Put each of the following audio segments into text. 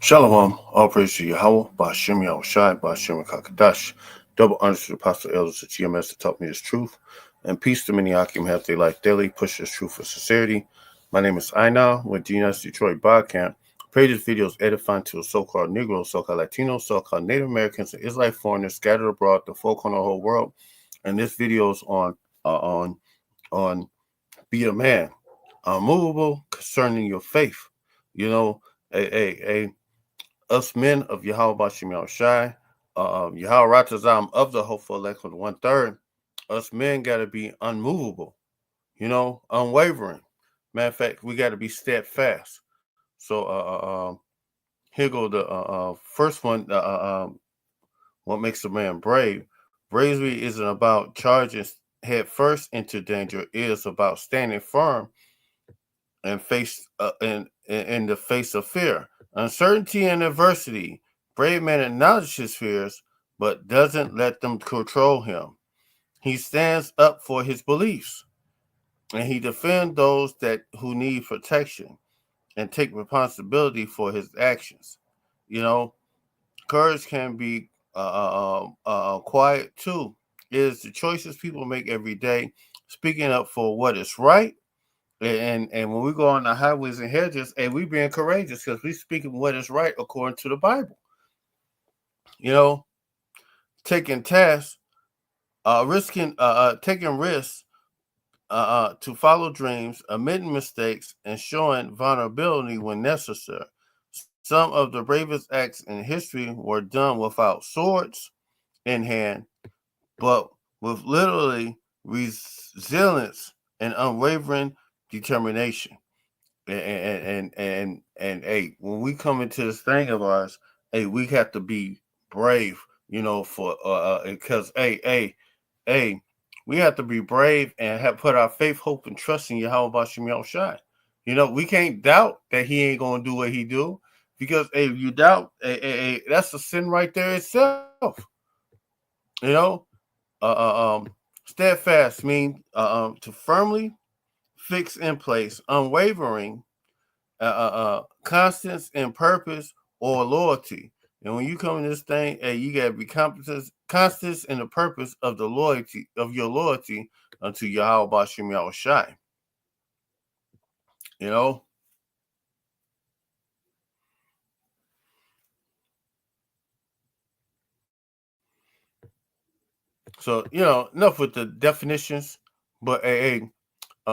Shalom, all praise to Yahweh, Ba'ashem Yahushai, Ba'ashem Kakadash, double honors to the apostle elders of GMS that taught me this truth, and peace to many Akim have their life daily, push this truth for sincerity. My name is Aina with GNS Detroit Bar Camp. Pray this video is edifying to the so-called Negroes, so-called Latinos, so-called Native Americans, and Israelite foreigners scattered abroad, the folk on the whole world. And this video is on be a man, unmovable concerning your faith. You know, us men of Yahweh Bashim Yahushai, Yahweh Ratazam of the hopeful elect of the 1/3, us men got to be unmovable, unwavering. Matter of fact, we got to be steadfast. So here go the first one. What makes a man brave? Bravery isn't about charging head first into danger. It is about standing firm and face in the face of fear, uncertainty, and adversity. Brave man acknowledges his fears, but doesn't let them control him. He stands up for his beliefs, and he defends those who need protection, and take responsibility for his actions. You know, courage can be quiet too. It is the choices people make every day, speaking up for what is right. And when we go on the highways and hedges, and we being courageous because we speaking what is right according to the Bible. Taking tasks, taking risks to follow dreams, admitting mistakes, and showing vulnerability when necessary. Some of the bravest acts in history were done without swords in hand, but with literally resilience and unwavering determination. And hey, when we come into this thing of ours, hey, we have to be brave, for because hey, we have to be brave and have put our faith, hope, and trust in Yahweh Bashim Yahushai. We can't doubt that he ain't gonna do what he do, because hey, if you doubt, that's a sin right there itself. You know, steadfast means to firmly fix in place, unwavering, constance in purpose or loyalty. And when you come in this thing, hey, you gotta be constant in the purpose of the loyalty of your loyalty unto Yahweh Bashim Yahushai. You know. So enough with the definitions, but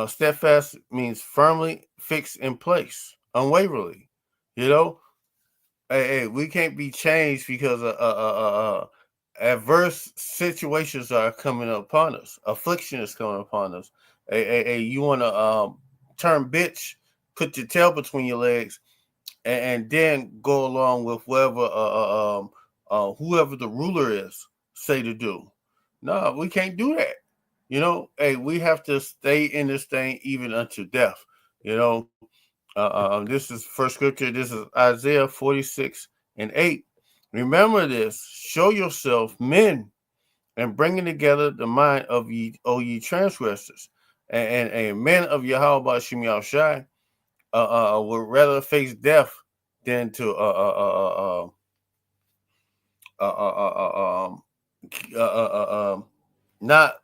steadfast means firmly fixed in place, unwaveringly. We can't be changed because adverse situations are coming upon us. Affliction is coming upon us. You want to turn bitch, put your tail between your legs, and then go along with whoever the ruler is say to do. No, we can't do that. We have to stay in this thing even unto death. This is first scripture. This is Isaiah 46:8. Remember this. Show yourself men and bringing together the mind of ye transgressors, and men of Yahweh Bashim Yahushai would rather face death than to not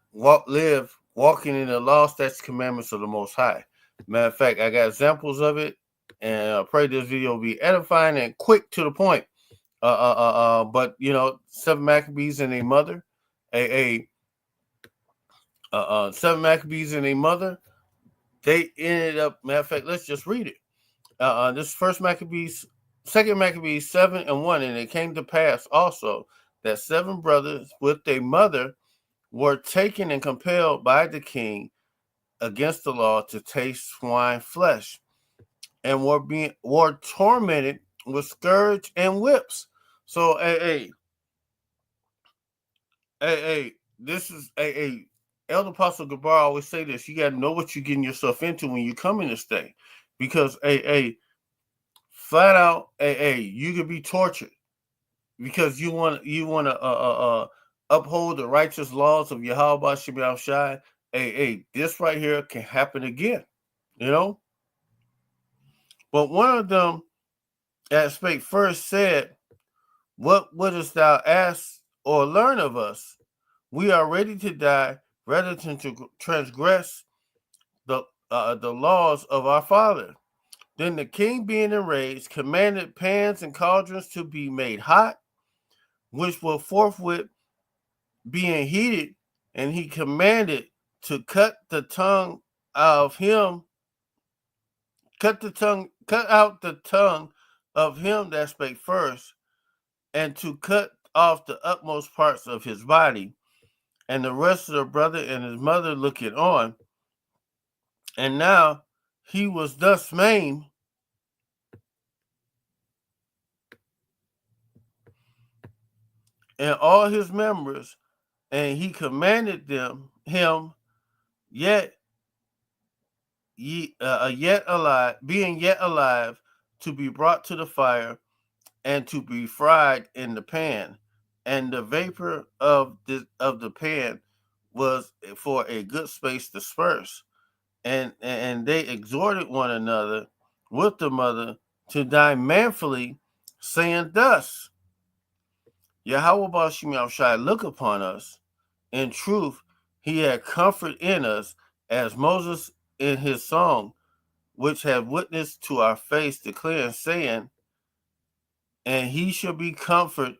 live walking in the law, statutes, commandments of the Most High. Matter of fact, I got examples of it, and I pray this video will be edifying and quick to the point. But 7 Maccabees and a mother, 7 Maccabees and a mother, they ended up. Matter of fact, let's just read it. This first Maccabees, second Maccabees 7:1, and it came to pass also that 7 brothers with their mother were taken and compelled by the king against the law to taste swine flesh, and were tormented with scourge and whips. So, this is Elder Apostle Gabar always say this: you got to know what you're getting yourself into when you come in this thing, because flat out, you could be tortured because you want to uphold the righteous laws of Yahweh Bashim Yahushai. This right here can happen again, But one of them that spake first said, what wouldst thou ask or learn of us? We are ready to die rather than to transgress the laws of our father. Then the king, being enraged, commanded pans and cauldrons to be made hot, which were forthwith being heated, and he commanded to cut out the tongue of him that spake first, and to cut off the utmost parts of his body. And the rest of the brother and his mother looking on. And now he was thus maimed, and all his members, and he commanded him, yet yet alive, being yet alive, to be brought to the fire and to be fried in the pan. And the vapor of the pan was for a good space dispersed. And they exhorted one another with the mother to die manfully, saying thus, Yahweh Bashim Yahushai look upon us. In truth, he had comfort in us, as Moses in his song, which have witnessed to our face, declaring, saying, and he shall be comfort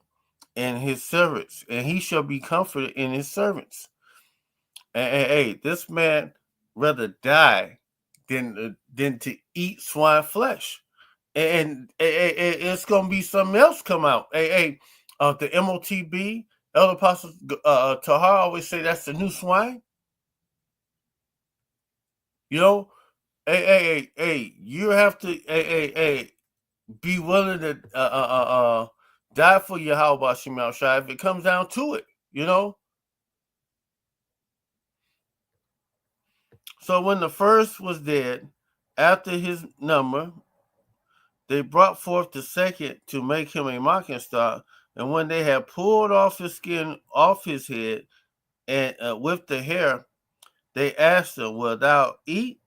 in his servants, and he shall be comforted in his servants. And hey, this man rather die than to eat swine flesh. And it's gonna be something else come out. The MOTB, Elder Apostle Tahar always say that's the new swine. You know, you have to be willing to die for your Yahweh Shemel Shai if it comes down to it. You know. So when the first was dead, after his number, they brought forth the second to make him a mocking stock. And when they had pulled off his skin off his head and with the hair, they asked him, Wilt thou eat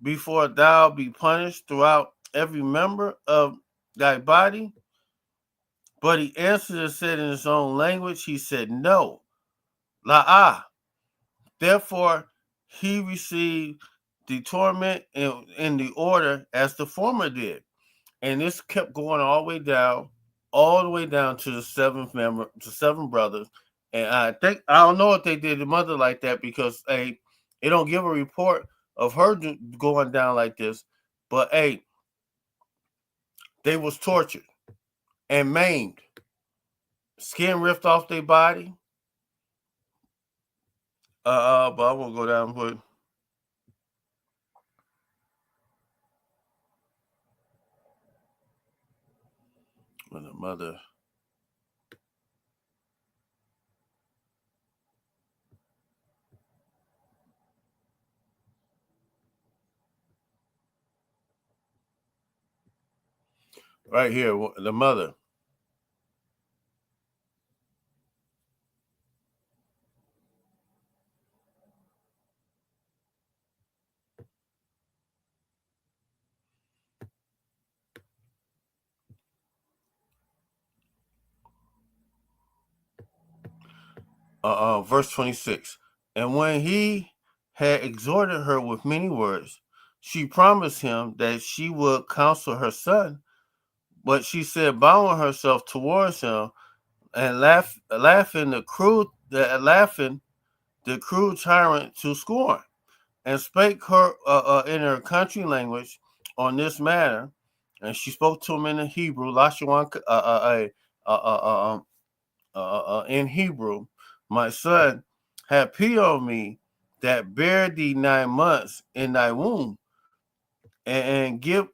before thou be punished throughout every member of thy body? But he answered and said in his own language, he said, No, la'ah. Therefore, he received the torment in the order as the former did. And this kept going all the way down to the seventh member, to seven brothers. And I don't know if they did the mother like that because they don't give a report of her going down like this. But they was tortured and maimed, skin ripped off their body. But I won't go down with when the mother. Right here, the mother. Verse 26. And when he had exhorted her with many words, she promised him that she would counsel her son. But she said, bowing herself towards him and laughing the cruel tyrant to scorn, and spake her in her country language on this matter. And she spoke to him in the Hebrew, Lashawan, in Hebrew, my son, have pity on me that bare thee 9 months in thy womb, and give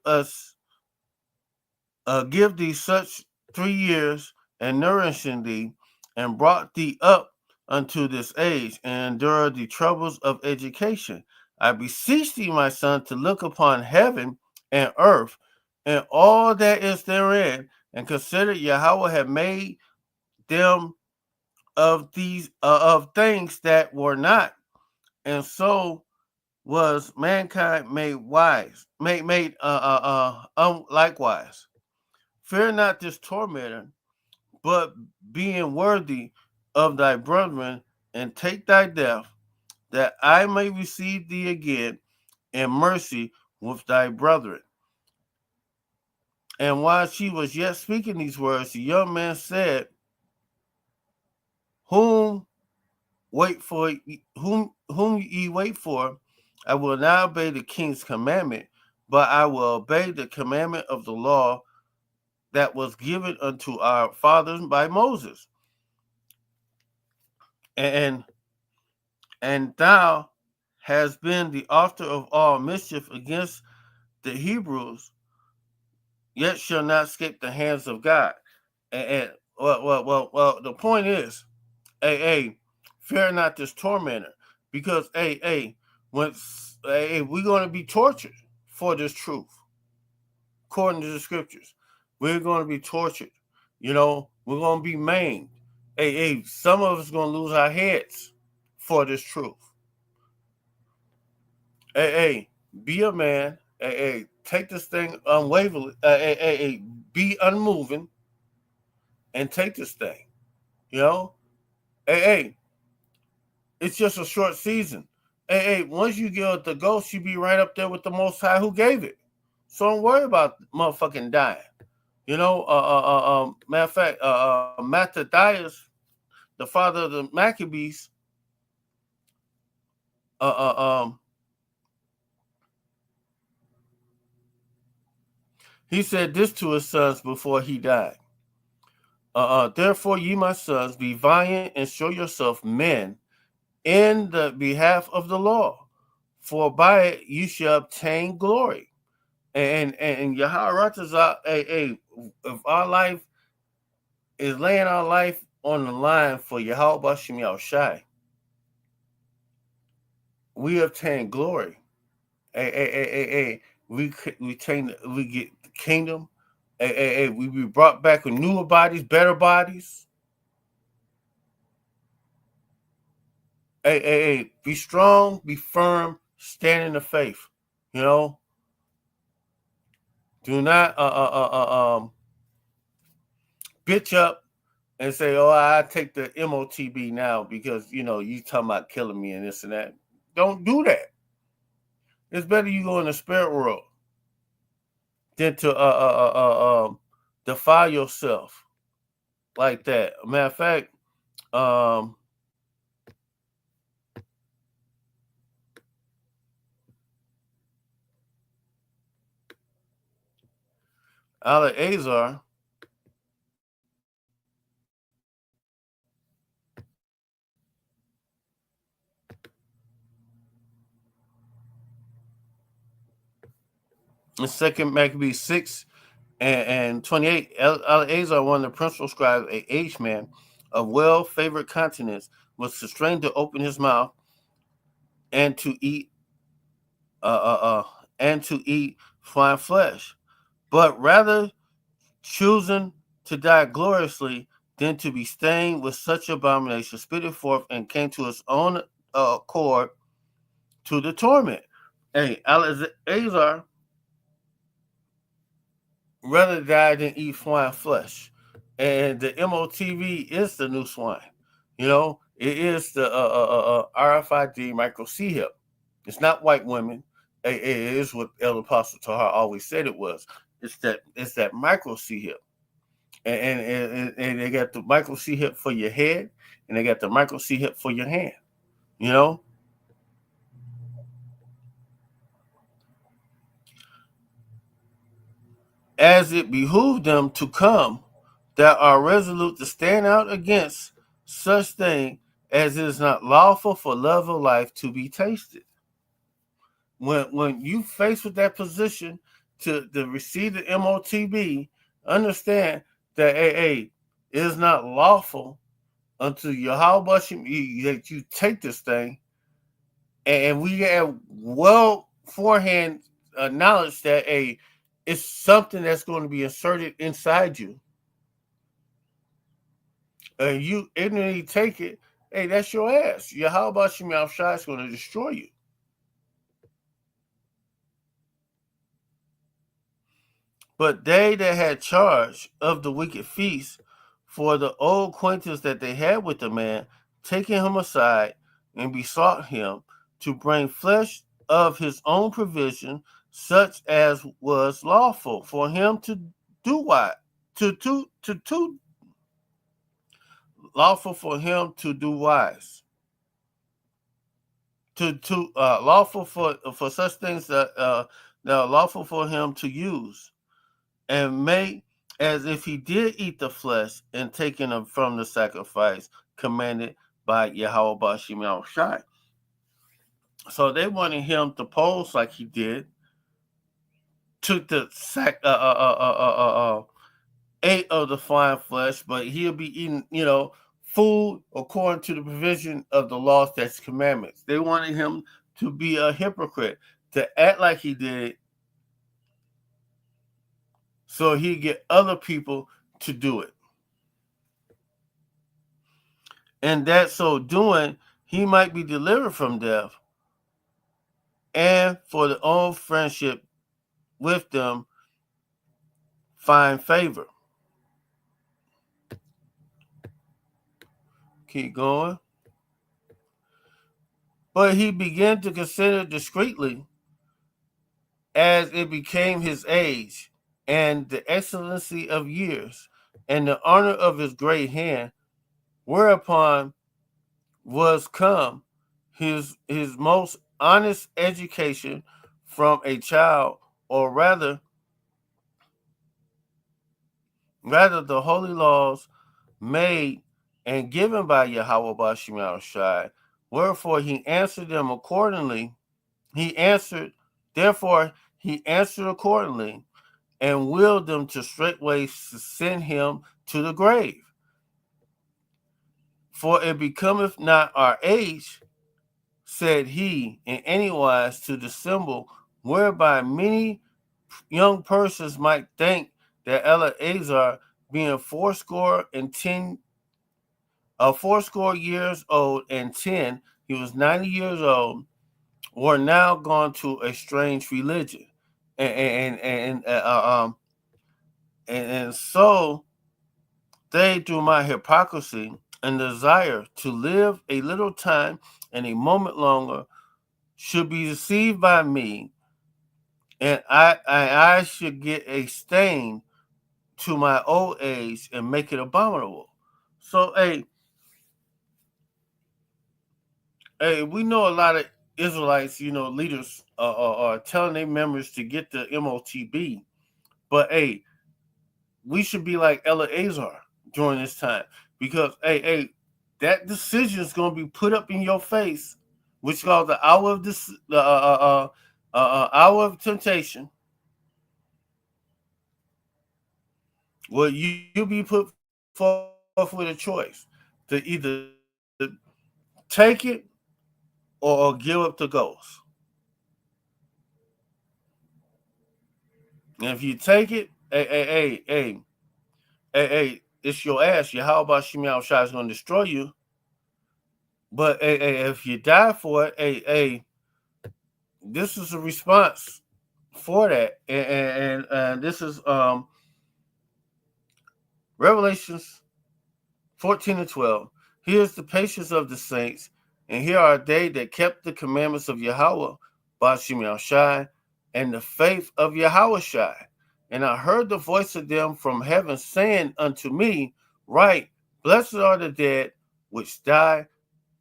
thee such 3 years, and nourishing thee, and brought thee up unto this age, and endure the troubles of education. I beseech thee, my son, to look upon heaven and earth, and all that is therein, and consider Yahweh have made them of these of things that were not, and so was mankind made wise, made likewise. Fear not this tormentor, but being worthy of thy brethren, and take thy death, that I may receive thee again in mercy with thy brethren. And while she was yet speaking these words, the young man said, Whom wait for whom ye wait for, I will not obey the king's commandment, but I will obey the commandment of the law that was given unto our fathers by Moses. And thou hast been the author of all mischief against the Hebrews, yet shall not escape the hands of God. And the point is, hey, fear not this tormentor, because when we're going to be tortured for this truth, according to the scriptures. We're going to be tortured. We're going to be maimed. Some of us are going to lose our heads for this truth. Be a man. Take this thing unwaveringly. Be unmoving and take this thing. You know, it's just a short season. Once you get the ghost, you be right up there with the Most High who gave it. So don't worry about motherfucking dying. Matter of fact, Mattathias, the father of the Maccabees, uh, uh, um, he said this to his sons before he died. Therefore, ye my sons, be valiant and show yourself men in the behalf of the law, for by it you shall obtain glory. And Yahweh Ratazah, if our life is laying our life on the line for Yahweh Bashem Yahushai, we obtain glory. We get the kingdom. We be brought back with newer bodies, better bodies. Be strong, be firm, stand in the faith. Do not bitch up and say, "Oh, I take the MOTB now because you talking about killing me and this and that." Don't do that. It's better you go in the spirit world than to defile yourself like that. Matter of fact, Eleazar in Second Maccabees 6 and 28, Eleazar, one of the principal scribes, a aged man of well-favored countenance, was constrained to open his mouth and to eat fine flesh, but rather choosing to die gloriously than to be stained with such abomination, spitted forth and came to his own accord to the torment. Eleazar rather die than eat swine flesh. And the MOTV is the new swine. It is the RFID micro C hip. It's not white women. It is what Elder Apostle Tahar always said it was. It's that micro C hip. And they got the micro C hip for your head, and they got the micro C hip for your hand. As it behooved them to come that are resolute to stand out against such thing as is not lawful for love of life to be tasted. When you face with that position to receive the MOTB, understand that it is not lawful unto Yahweh that you take this thing, and we have well forehand knowledge that it's something that's going to be inserted inside you, and you ignorantly take it. That's your ass. Yahweh Shem Shai is going to destroy you. But they that had charge of the wicked feast, for the old acquaintance that they had with the man, taking him aside, and besought him to bring flesh of his own provision, such as was lawful for him to do what to lawful for him to do wise to lawful for such things that are lawful for him to use, and make as if he did eat the flesh and taken them from the sacrifice commanded by Yahweh Bashim Yahushai. So they wanted him to pose like he did, took the ate of the fine flesh, but he'll be eating, food according to the provision of the law, statutes, commandments. They wanted him to be a hypocrite, to act like he did, so he'd get other people to do it. And that so doing, he might be delivered from death, and for the own friendship with them, find favor. Keep going. But he began to consider discreetly, as it became his age, and the excellency of years, and the honor of his great hand, whereupon was come his most honest education from a child, or rather the holy laws made and given by Yahweh Bashim Shai. Wherefore he answered them accordingly. Therefore he answered accordingly, and willed them to straightway send him to the grave. For it becometh not our age, said he, in any wise to dissemble, whereby many young persons might think that Eleazar, being fourscore years old and 10, he was 90 years old, were now gone to a strange religion, and so they, through my hypocrisy and desire to live a little time and a moment longer, should be deceived by me, and I should get a stain to my old age and make it abominable. So, we know a lot of Israelites, leaders are telling their members to get the MOTB, but we should be like Eleazar during this time, because that decision is going to be put up in your face, which is called the hour of hour of temptation. Well, you'll be put forth with a choice to either take it or give up the ghost. And if you take it, it's your ass. Yahweh Shemiah Shai is going to destroy you. But if you die for it, this is a response for that, and this is Revelations 14 and 12. Here is the patience of the saints, and here are they that kept the commandments of Yahweh, Bashim Shai, and the faith of Yahweh Shai. And I heard the voice of them from heaven saying unto me, Right, blessed are the dead which die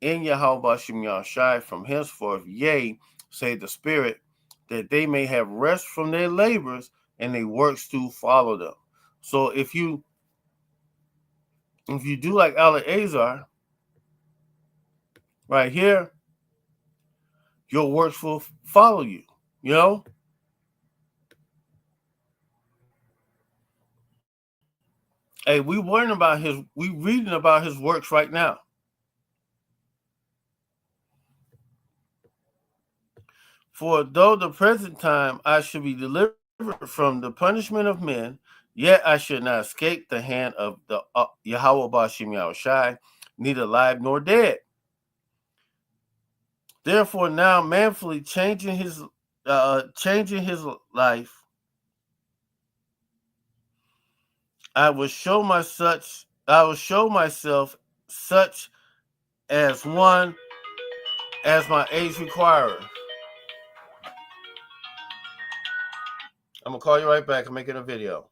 in Yahweh Bashim Shai from henceforth, yea, say the Spirit, that they may have rest from their labors and their works to follow them. So if you do like Eleazar, right here, your works will follow you. Hey, we reading about his works right now. For though the present time I should be delivered from the punishment of men, yet I should not escape the hand of the Yahweh Bashim Yahushai, neither alive nor dead. Therefore, now manfully changing his life, I will show myself such as one as my age requires. I'm gonna call you right back. I'm making a video.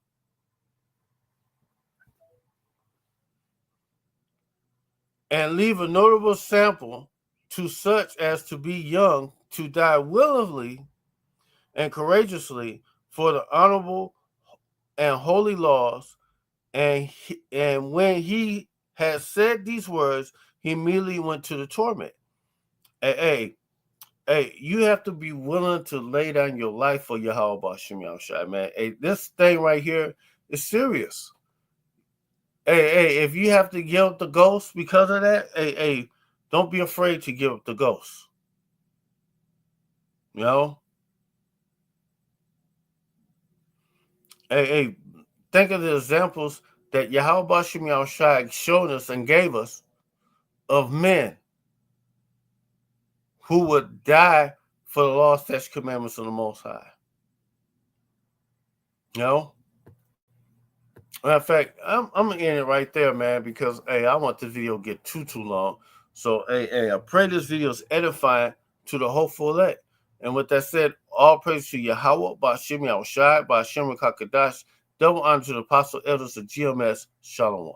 And leave a notable sample to such as to be young, to die willingly and courageously for the honorable and holy laws. And when he had said these words, he immediately went to the torment. Hey, you have to be willing to lay down your life for Yahweh Shem Yahushai, man. Hey, this thing right here is serious. Hey, if you have to give up the ghost because of that, hey, don't be afraid to give up the ghost. You know? Hey, think of the examples that Yahweh Shem Yahushai showed us and gave us of men who would die for the law, statutes, commandments of the Most High. You know? Matter of fact, I'm gonna end it right there, man, because hey, I want this video to get too long. So hey, I pray this video is edifying to the hopeful elect. And with that said, all praise to Yahweh, Ba'Shem Yahushai, Ba'Shem Kakadash, double honor to the apostle elders of GMS. Shalom.